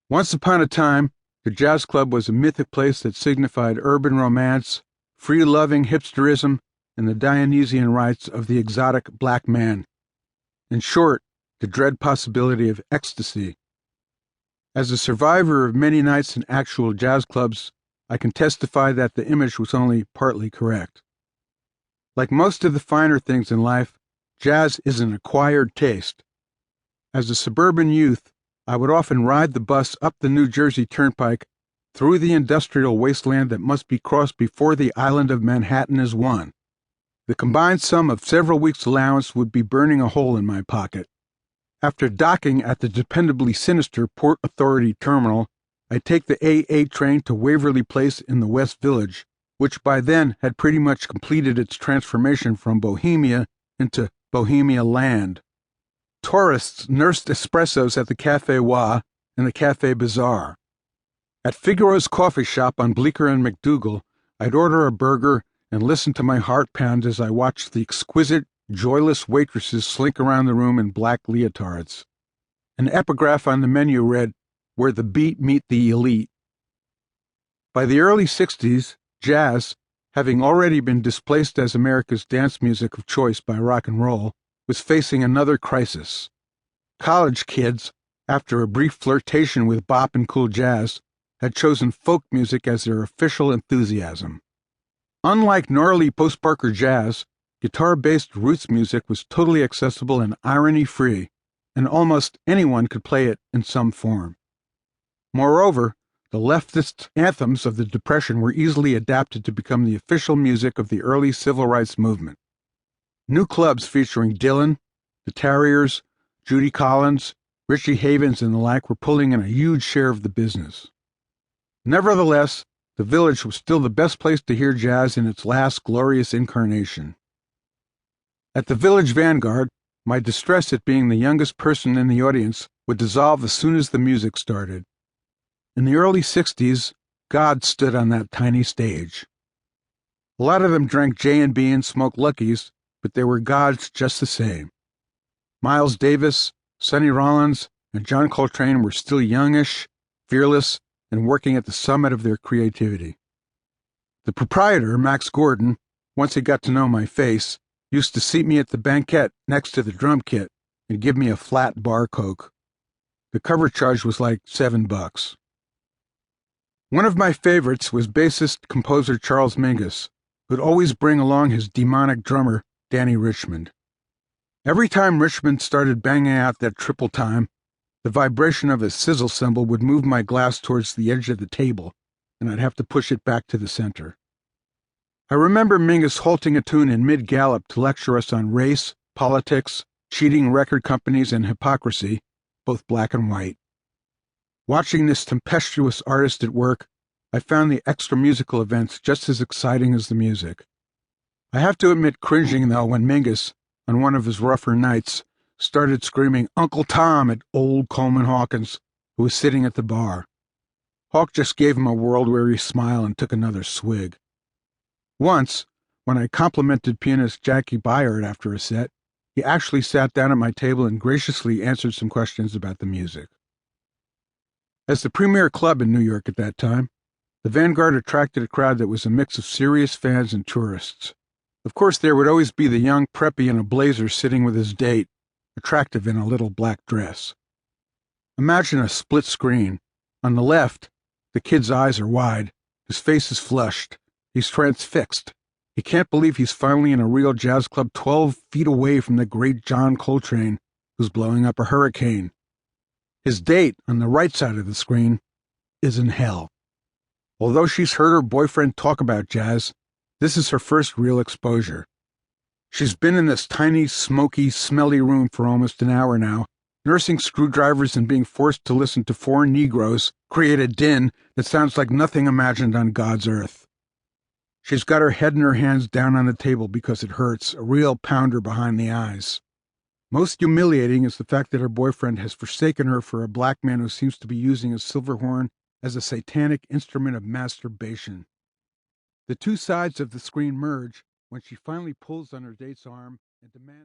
Once upon a time, the jazz club was a mythic place that signified urban romance, free-loving hipsterism, and the Dionysian rites of the exotic black man. In short, the dread possibility of ecstasy. As a survivor of many nights in actual jazz clubs, I can testify that the image was only partly correct. Like most of the finer things in life, jazz is an acquired taste. As a suburban youth, I would often ride the bus up the New Jersey Turnpike through the industrial wasteland that must be crossed before the island of Manhattan is won. The combined sum of several weeks' allowance would be burning a hole in my pocket. After docking at the dependably sinister Port Authority terminal, I'd take the AA train to Waverly Place in the West Village, which by then had pretty much completed its transformation from Bohemia into Bohemia Land. Tourists nursed espressos at the Café WOR and the Café Bazaar. At Figaro's coffee shop on Bleecker and McDougal, I'd order a burger and listen to my heart pound as I watched the exquisite, joyless waitresses slink around the room in black leotards. An epigraph on the menu read, "Where the beat meet the elite." By the early 60s, jazz, having already been displaced as America's dance music of choice by rock and roll, was facing another crisis. College kids, after a brief flirtation with bop and cool jazz, had chosen folk music as their official enthusiasm. Unlike gnarly post-Barker jazz, guitar-based roots music was totally accessible and irony-free, and almost anyone could play it in some form. Moreover, the leftist anthems of the Depression were easily adapted to become the official music of the early civil rights movement. New clubs featuring Dylan, the Terriers, Judy Collins, Richie Havens, and the like were pulling in a huge share of the business. Nevertheless, the Village was still the best place to hear jazz in its last glorious incarnation. At the Village Vanguard, my distress at being the youngest person in the audience would dissolve as soon as the music started. In the early 60s, God stood on that tiny stage. A lot of them drank J&B and smoked Luckies, but they were gods just the same. Miles Davis, Sonny Rollins, and John Coltrane were still youngish, fearless, and working at the summit of their creativity. The proprietor, Max Gordon, once he got to know my face, used to seat me at the banquette next to the drum kit and give me a flat bar Coke. The cover charge was like $7. One of my favorites was bassist-composer Charles Mingus, who'd always bring along his demonic drummer, Danny Richmond. Every time Richmond started banging out that triple time, the vibration of his sizzle cymbal would move my glass towards the edge of the table, and I'd have to push it back to the center. I remember Mingus halting a tune in mid-gallop to lecture us on race, politics, cheating record companies, and hypocrisy, both black and white. Watching this tempestuous artist at work, I found the extra musical events just as exciting as the music. I have to admit cringing, though, when Mingus, on one of his rougher nights, started screaming Uncle Tom at old Coleman Hawkins, who was sitting at the bar. Hawk just gave him a world-weary smile and took another swig. Once, when I complimented pianist Jackie Byard after a set, he actually sat down at my table and graciously answered some questions about the music. As the premier club in New York at that time, the Vanguard attracted a crowd that was a mix of serious fans and tourists. Of course, there would always be the young preppy in a blazer sitting with his date, attractive in a little black dress. Imagine a split screen. On the left, the kid's eyes are wide, his face is flushed, he's transfixed. He can't believe he's finally in a real jazz club 12 feet away from the great John Coltrane, who's blowing up a hurricane. His date, on the right side of the screen, is in hell. Although she's heard her boyfriend talk about jazz, this is her first real exposure. She's been in this tiny, smoky, smelly room for almost an hour now, nursing screwdrivers and being forced to listen to four Negroes create a din that sounds like nothing imagined on God's earth. She's got her head and her hands down on the table because it hurts, a real pounder behind the eyes. Most humiliating is the fact that her boyfriend has forsaken her for a black man who seems to be using a silver horn as a satanic instrument of masturbation. The two sides of the screen merge when she finally pulls on her date's arm and demands